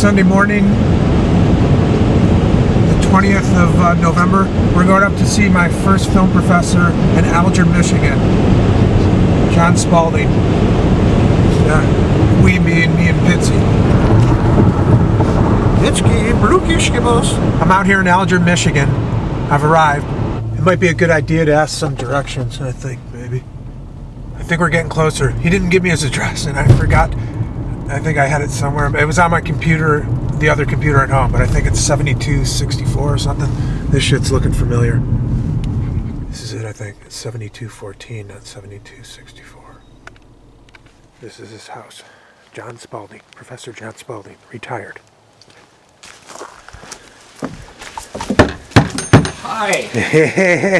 Sunday morning, the 20th of November. We're going up to see my first film professor in Alger, Michigan, John Spalding. Me and Pitsy. I'm out here in Alger, Michigan. I've arrived. It might be a good idea to ask some directions, I think, maybe. I think we're getting closer. He didn't give me his address, and I forgot. I think I had it somewhere. It was on my computer, the other computer at home, but I think it's 7264 or something. This shit's looking familiar. This is it, I think. It's 7214, not 7264. This is his house. John Spalding, Professor John Spalding, retired. Hi.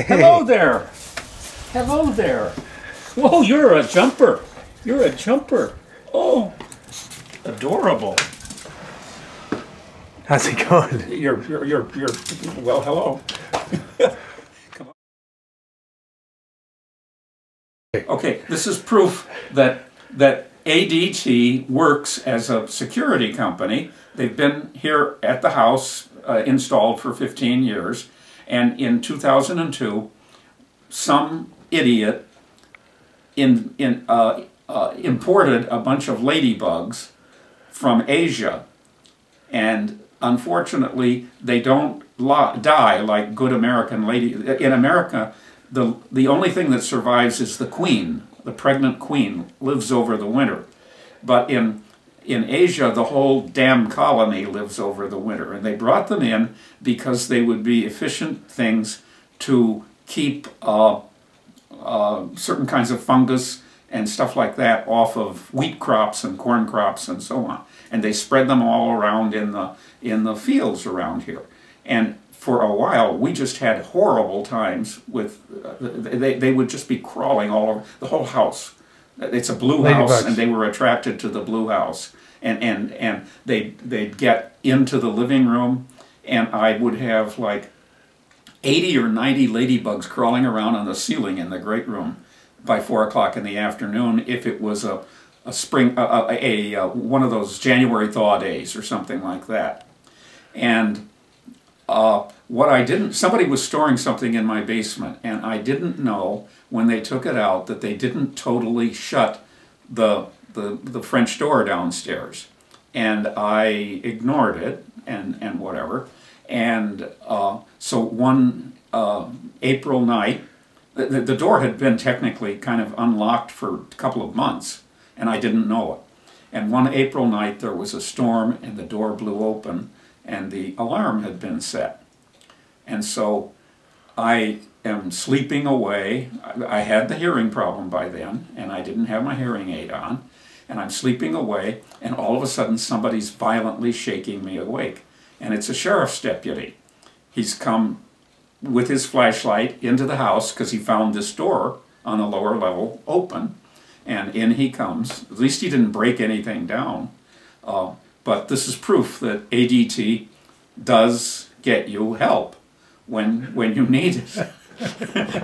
Hello there. Hello there. Whoa, you're a jumper. You're a jumper. Oh, adorable. How's it going? You're well, hello. Come on. Okay, this is proof that ADT works as a security company. They've been here at the house installed for 15 years. And in 2002, some idiot imported a bunch of ladybugs from Asia. And unfortunately, they don't die like good American lady. In America, the only thing that survives is the queen. The pregnant queen lives over the winter. But in Asia, the whole damn colony lives over the winter. And they brought them in because they would be efficient things to keep certain kinds of fungus and stuff like that off of wheat crops and corn crops and so on. And they spread them all around in the fields around here. And for a while, we just had horrible times with, they would just be crawling all over the whole house. It's a blue house, and they were attracted to the blue house. And they'd get into the living room, and I would have like 80 or 90 ladybugs crawling around on the ceiling in the great room by 4 o'clock in the afternoon if it was a spring, one of those January thaw days or something like that. And what I didn't, somebody was storing something in my basement, and I didn't know when they took it out that they didn't totally shut the French door downstairs. And I ignored it and whatever. And so one April night, the door had been technically kind of unlocked for a couple of months, and I didn't know it. And one April night there was a storm, and the door blew open, and the alarm had been set. And so I am sleeping away. I had the hearing problem by then, and I didn't have my hearing aid on. And I'm sleeping away, and all of a sudden somebody's violently shaking me awake. And it's a sheriff's deputy. He's come with his flashlight into the house because he found this door on the lower level open. And in he comes. At least he didn't break anything down. But this is proof that ADT does get you help when you need it.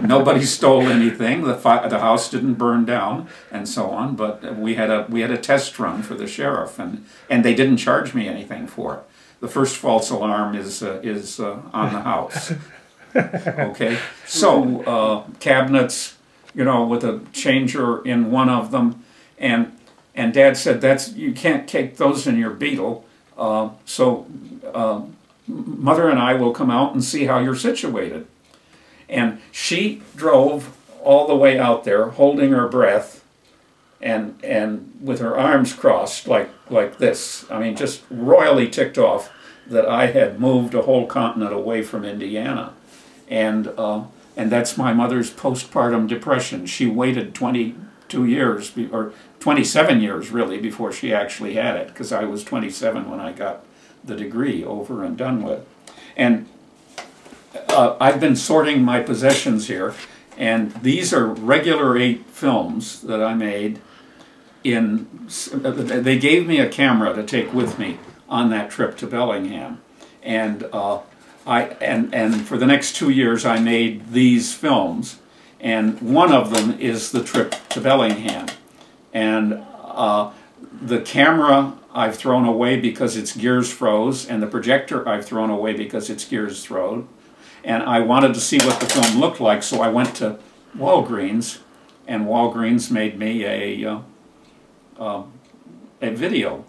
Nobody stole anything. The house didn't burn down, and so on. But we had a test run for the sheriff, and they didn't charge me anything for it. The first false alarm is on the house. Okay, so cabinets, you know, with a changer in one of them, and Dad said you can't take those in your Beetle. So Mother and I will come out and see how you're situated. And she drove all the way out there, holding her breath, and with her arms crossed like this. I mean, just royally ticked off that I had moved a whole continent away from Indiana, and that's my mother's postpartum depression. She waited 22 years, or 27 years really, before she actually had it, because I was 27 when I got the degree over and done with. And I've been sorting my possessions here, and these are regular 8 films that I made. They gave me a camera to take with me on that trip to Bellingham, and for the next 2 years I made these films, and one of them is the trip to Bellingham, and the camera I've thrown away because its gears froze, and the projector I've thrown away because its gears froze. And I wanted to see what the film looked like, so I went to Walgreens, and Walgreens made me a video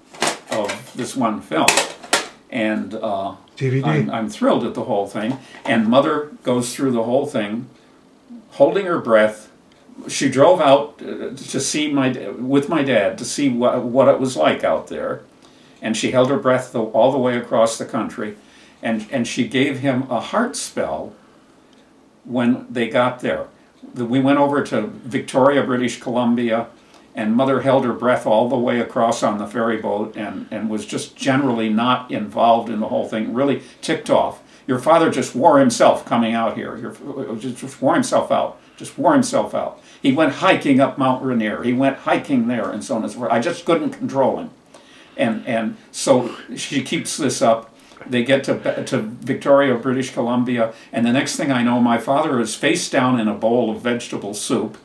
of this one film. And DVD. I'm thrilled at the whole thing. And Mother goes through the whole thing, holding her breath. She drove out to see with my dad to see what it was like out there, and she held her breath all the way across the country, and she gave him a heart spell when they got there. We went over to Victoria, British Columbia, and Mother held her breath all the way across on the ferry boat, and was just generally not involved in the whole thing, really ticked off. Your father just wore himself coming out here. Just wore himself out. Just wore himself out. He went hiking up Mount Rainier. He went hiking there, and so on and so forth. I just couldn't control him. And so she keeps this up. They get to Victoria, British Columbia, and the next thing I know, my father is face down in a bowl of vegetable soup,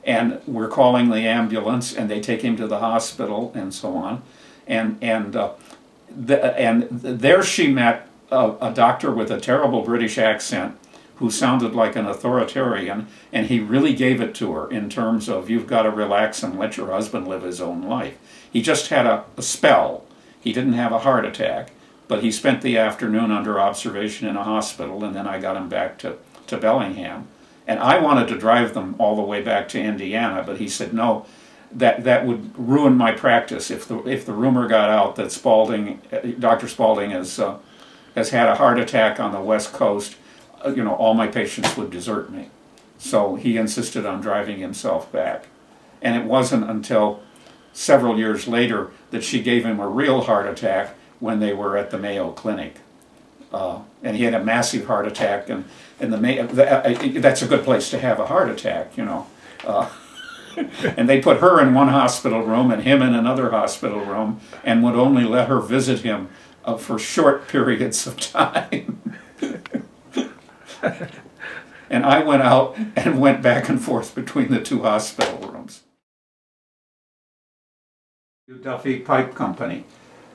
and we're calling the ambulance, and they take him to the hospital, and so on. And there she met a doctor with a terrible British accent who sounded like an authoritarian, and he really gave it to her in terms of, you've got to relax and let your husband live his own life. He just had a spell. He didn't have a heart attack, but he spent the afternoon under observation in a hospital, and then I got him back to Bellingham. And I wanted to drive them all the way back to Indiana, but he said, no, that would ruin my practice. If the rumor got out that Dr. Spalding has had a heart attack on the West Coast, all my patients would desert me. So he insisted on driving himself back. And it wasn't until several years later that she gave him a real heart attack when they were at the Mayo Clinic. And he had a massive heart attack, and that's a good place to have a heart attack, and they put her in one hospital room and him in another hospital room, and would only let her visit him for short periods of time. And I went out and went back and forth between the two hospital rooms. Duffy Pipe Company,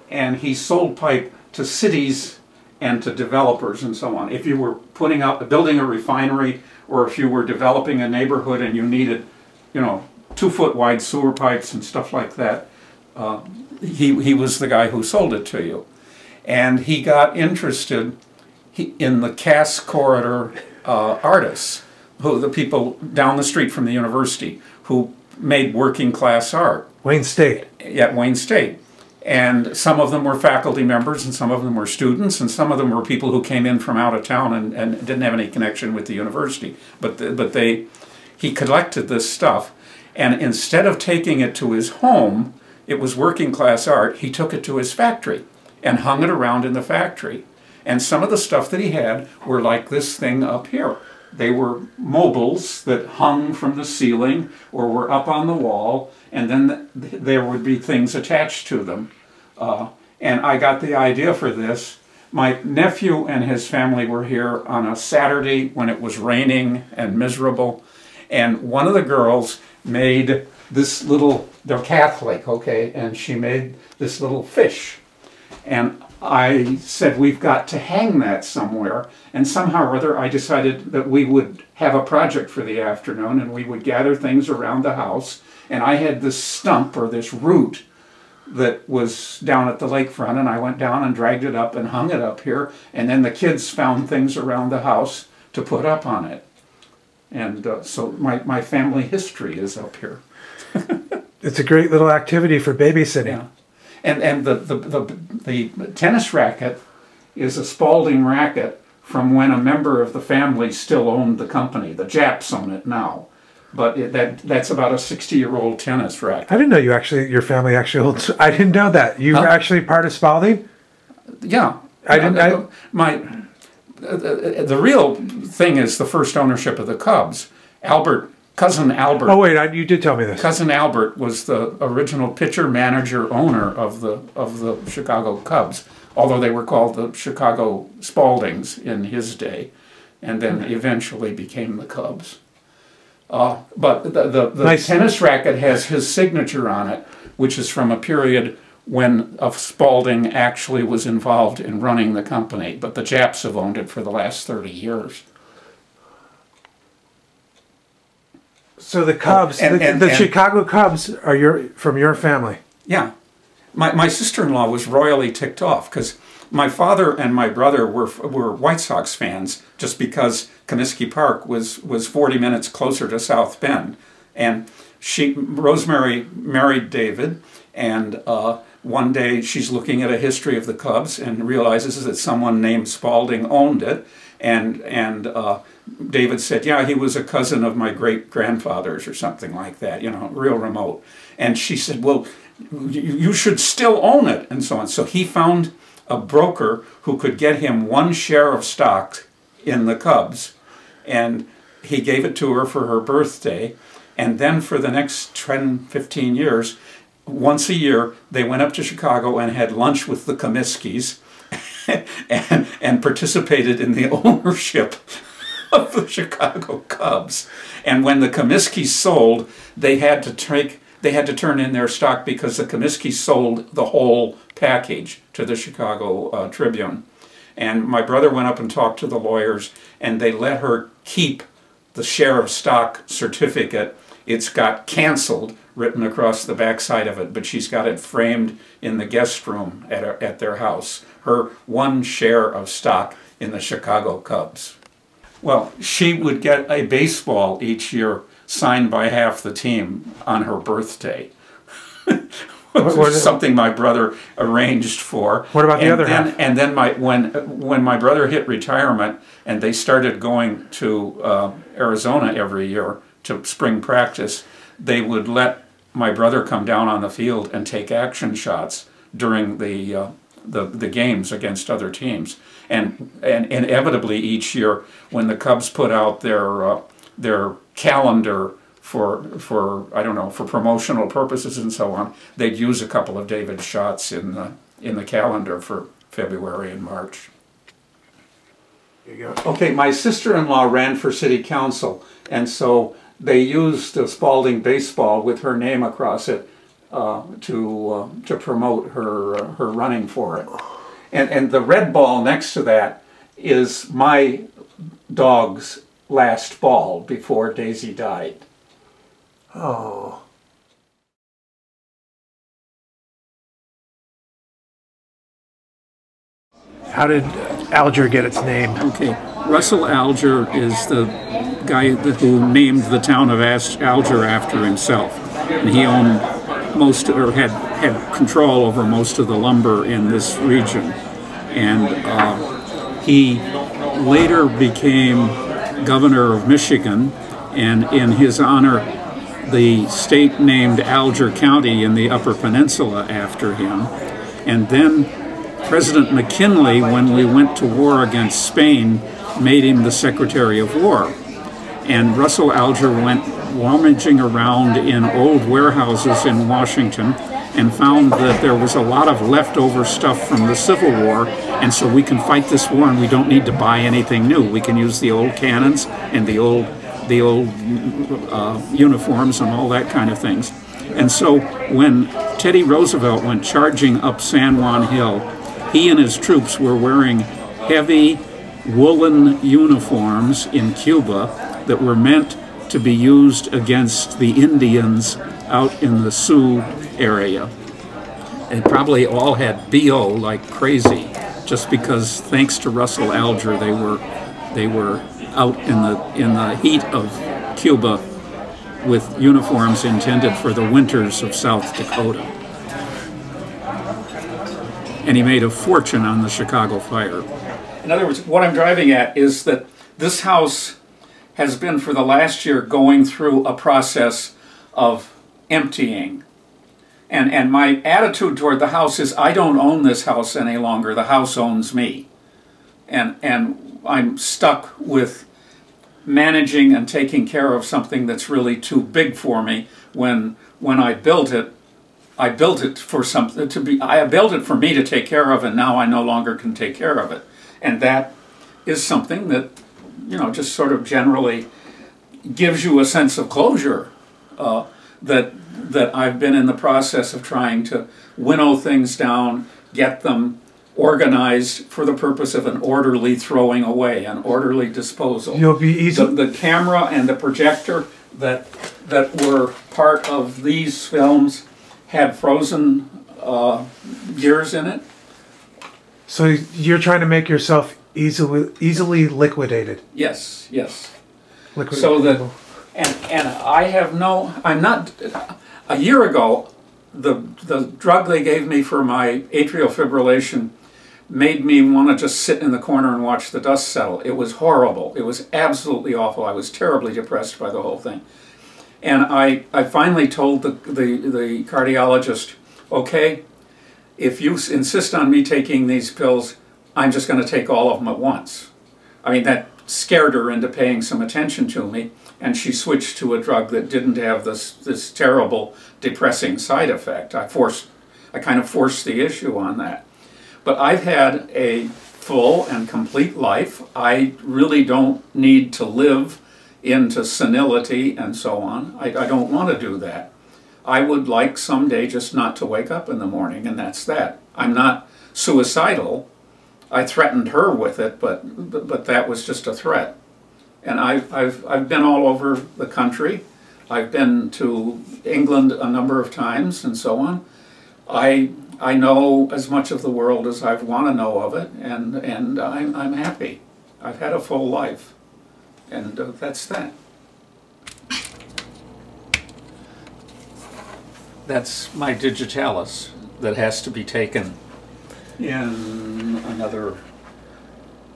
and he sold pipe to cities and to developers and so on. If you were building a refinery, or if you were developing a neighborhood and you needed, 2-foot wide sewer pipes and stuff like that, he was the guy who sold it to you. And he got interested in the Cass Corridor artists, the people down the street from the university who made working class art. Wayne State. At Wayne State. And some of them were faculty members, and some of them were students, and some of them were people who came in from out of town and didn't have any connection with the university. But he collected this stuff, and instead of taking it to his home, it was working class art, he took it to his factory and hung it around in the factory. And some of the stuff that he had were like this thing up here. They were mobiles that hung from the ceiling or were up on the wall, and then there would be things attached to them. And I got the idea for this. My nephew and his family were here on a Saturday when it was raining and miserable, and one of the girls made this little, they're Catholic, okay, and she made this little fish. And I said, we've got to hang that somewhere. And somehow or other, I decided that we would have a project for the afternoon, and we would gather things around the house. And I had this stump, or this root, that was down at the lakefront, and I went down and dragged it up and hung it up here. And then the kids found things around the house to put up on it. And so my family history is up here. It's a great little activity for babysitting. Yeah. And the tennis racket is a Spalding racket from when a member of the family still owned the company. The Japs own it now. But that's about a 60-year-old tennis racket. I didn't know your family actually holds. I didn't know that. You were actually part of Spalding? Yeah. The real thing is the first ownership of the Cubs. Cousin Albert. Oh wait, you did tell me this. Cousin Albert was the original pitcher, manager, owner of the Chicago Cubs, although they were called the Chicago Spaldings in his day, and then eventually became the Cubs. But the nice. Tennis racket has his signature on it, which is from a period when Spalding actually was involved in running the company, but the Japs have owned it for the last 30 years. So the Cubs, the Chicago Cubs are from your family? Yeah. My sister-in-law was royally ticked off because my father and my brother were White Sox fans just because Comiskey Park was 40 minutes closer to South Bend. And Rosemary married David, and one day she's looking at a history of the Cubs and realizes that someone named Spalding owned it. And David said, yeah, he was a cousin of my great-grandfather's or something like that, you know, real remote. And she said, well, you should still own it, and so on. So he found a broker who could get him 1 share of stock in the Cubs, and he gave it to her for her birthday. And then for the next 10, 15 years, once a year, they went up to Chicago and had lunch with the Comiskies and participated in the ownership of the Chicago Cubs. And when the Comiskey sold, they had to turn in their stock because the Comiskey sold the whole package to the Chicago Tribune. And my brother went up and talked to the lawyers, and they let her keep the share of stock certificate. It's got canceled written across the backside of it, but she's got it framed in the guest room at their house. Her 1 share of stock in the Chicago Cubs. Well, she would get a baseball each year signed by half the team on her birthday. Something my brother arranged for. What about the other half? And then when my brother hit retirement and they started going to Arizona every year to spring practice, they would let my brother come down on the field and take action shots during the games against other teams. And inevitably each year when the Cubs put out their calendar for I don't know, for promotional purposes and so on, they'd use a couple of David's shots in the calendar for February and March. There you go. Okay, my sister-in-law ran for city council, and so they used the Spalding baseball with her name across it to promote her running for it. And the red ball next to that is my dog's last ball before Daisy died. Oh. How did Alger get its name? Okay, Russell Alger is the guy who named the town of Alger after himself, and he owned most, or had control over most of the lumber in this region. And he later became governor of Michigan, and in his honor, the state named Alger County in the Upper Peninsula after him. And then President McKinley, when we went to war against Spain, made him the Secretary of War. And Russell Alger went rummaging around in old warehouses in Washington and found that there was a lot of leftover stuff from the Civil War, and so we can fight this war and we don't need to buy anything new. We can use the old cannons and the old uniforms and all that kind of things. And so when Teddy Roosevelt went charging up San Juan Hill, he and his troops were wearing heavy woolen uniforms in Cuba that were meant to be used against the Indians out in the Sioux area. They probably all had BO like crazy, just because thanks to Russell Alger they were out in the heat of Cuba with uniforms intended for the winters of South Dakota. And he made a fortune on the Chicago fire. In other words, what I'm driving at is that this house has been for the last year going through a process of emptying. And my attitude toward the house is I don't own this house any longer. The house owns me. And I'm stuck with managing and taking care of something that's really too big for me. When I built it for something to be. I built it for me to take care of, and now I no longer can take care of it. And that is something that, you know, just sort of generally gives you a sense of closure. that I've been in the process of trying to winnow things down, get them organized for the purpose of an orderly throwing away, an orderly disposal. You'll be easy. The camera and the projector that were part of these films had frozen years in it. So you're trying to make yourself easily liquidated. Yes, yes. Liquidated. So that, and I have no, I'm not, a year ago, the drug they gave me for my atrial fibrillation made me want to just sit in the corner and watch the dust settle. It was horrible. It was absolutely awful. I was terribly depressed by the whole thing. And I finally told the cardiologist, okay, if you insist on me taking these pills, I'm just going to take all of them at once. I mean, that scared her into paying some attention to me, and she switched to a drug that didn't have this terrible depressing side effect. I kind of forced the issue on that. But I've had a full and complete life. I really don't need to live into senility and so on. I don't want to do that. I would like someday just not to wake up in the morning, and that's that. I'm not suicidal. I threatened her with it, but that was just a threat. And I've been all over the country. I've been to England a number of times and so on. I know as much of the world as I want to know of it, and I'm happy. I've had a full life, and that's that. That's my digitalis that has to be taken in another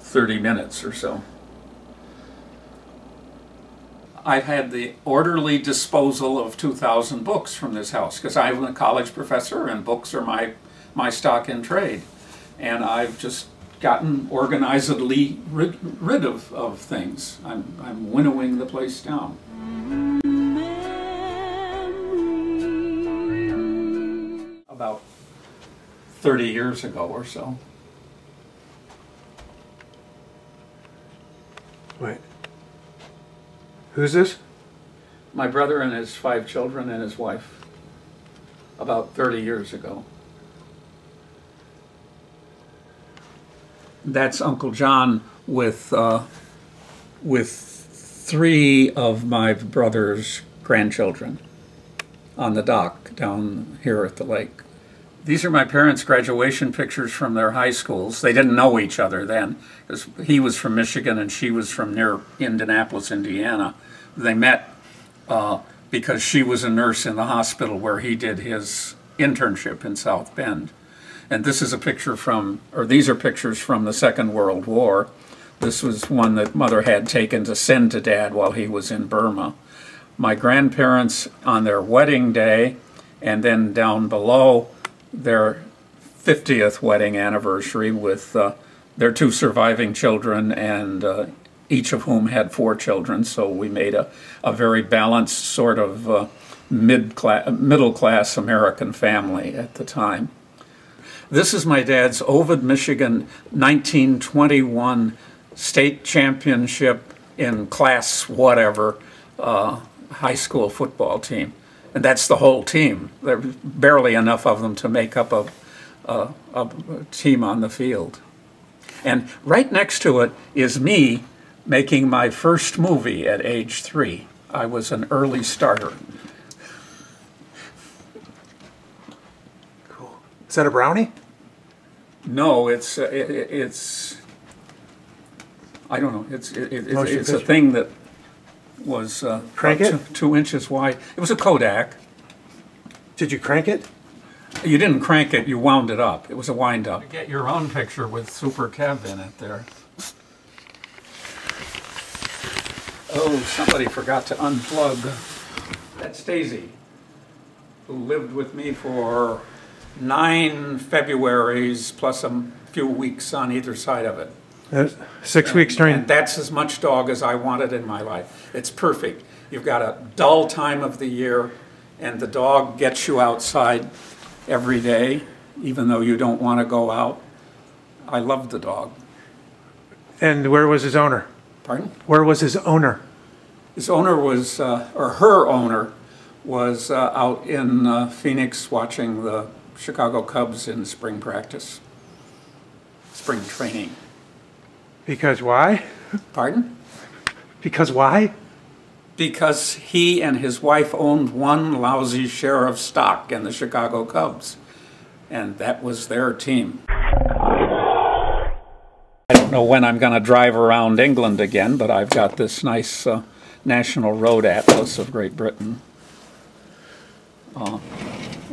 30 minutes or so. I've had the orderly disposal of 2,000 books from this house because I'm a college professor and books are my stock in trade. And I've just gotten organizedly rid of things. I'm winnowing the place down. About 30 years ago or so. Wait. Who's this? My brother and his 5 children and his wife. About 30 years ago. That's Uncle John with 3 of my brother's grandchildren on the dock down here at the lake. These are my parents' graduation pictures from their high schools. They didn't know each other then, because he was from Michigan and she was from near Indianapolis, Indiana. They met because she was a nurse in the hospital where he did his internship in South Bend. And this is a picture from, or these are pictures from the Second World War. This was one that Mother had taken to send to Dad while he was in Burma. My grandparents on their wedding day, and then down below their 50th wedding anniversary with their 2 surviving children, and each of whom had 4 children, so we made a very balanced sort of middle-class American family at the time. This is my dad's Ovid, Michigan 1921 state championship in class whatever high school football team. And that's the whole team. There's barely enough of them to make up a team on the field. And right next to it is me making my first movie at age 3. I was an early starter. Cool. Is that a brownie? No, it's I don't know. It's a thing that was crank it? 2 inches wide. It was a Kodak. Did you crank it? You didn't crank it, you wound it up. It was a wind up. Get your own picture with Super Kev in it there. Oh, somebody forgot to unplug. That's Daisy, who lived with me for 9 Februaries plus a few weeks on either side of it. 6 weeks during... And that's as much dog as I wanted in my life. It's perfect. You've got a dull time of the year, and the dog gets you outside every day, even though you don't want to go out. I loved the dog. And where was his owner? Pardon? Where was his owner? His owner was, or her owner, was out in Phoenix watching the Chicago Cubs in spring practice, spring training. Because why? Pardon? Because why? Because he and his wife owned one lousy share of stock in the Chicago Cubs, and that was their team. I don't know when I'm going to drive around England again, but I've got this nice National Road Atlas of Great Britain.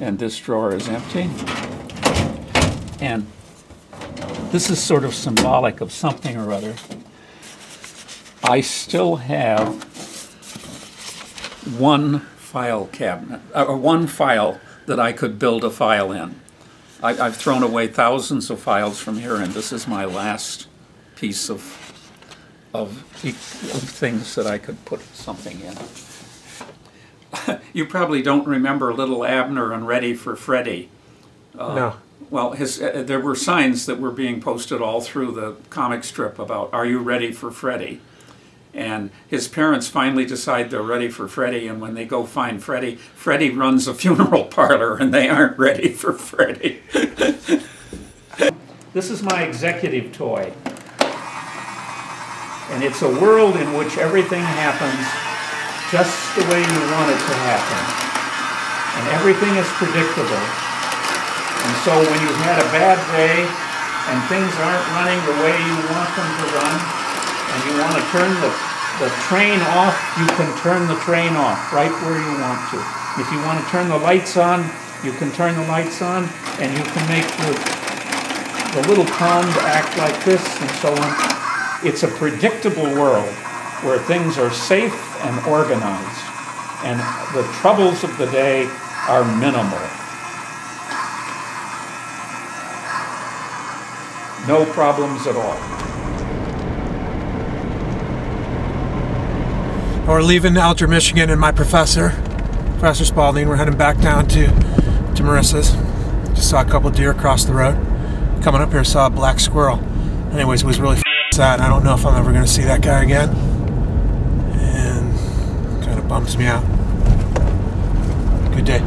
And this drawer is empty. And this is sort of symbolic of something or other. I still have one file cabinet, or one file that I could build a file in. I've thrown away thousands of files from here, and this is my last piece of things that I could put something in. You probably don't remember Little Abner and Ready for Freddy. No. Well, there were signs that were being posted all through the comic strip about, "Are you ready for Freddy?" And his parents finally decide they're ready for Freddy, and when they go find Freddy, Freddy runs a funeral parlor, and they aren't ready for Freddy. This is my executive toy. And it's a world in which everything happens just the way you want it to happen. And everything is predictable. And so when you've had a bad day and things aren't running the way you want them to run, and you want to turn the train off, you can turn the train off right where you want to. If you want to turn the lights on, you can turn the lights on, and you can make the little pond act like this and so on. It's a predictable world where things are safe and organized, and the troubles of the day are minimal. No problems at all. We're leaving Alger, Michigan, and my Professor Spalding. We're heading back down to Marissa's. Just saw a couple deer across the road. Coming up here, saw a black squirrel. Anyways, it was really sad. I don't know if I'm ever going to see that guy again. And kind of bums me out. Good day.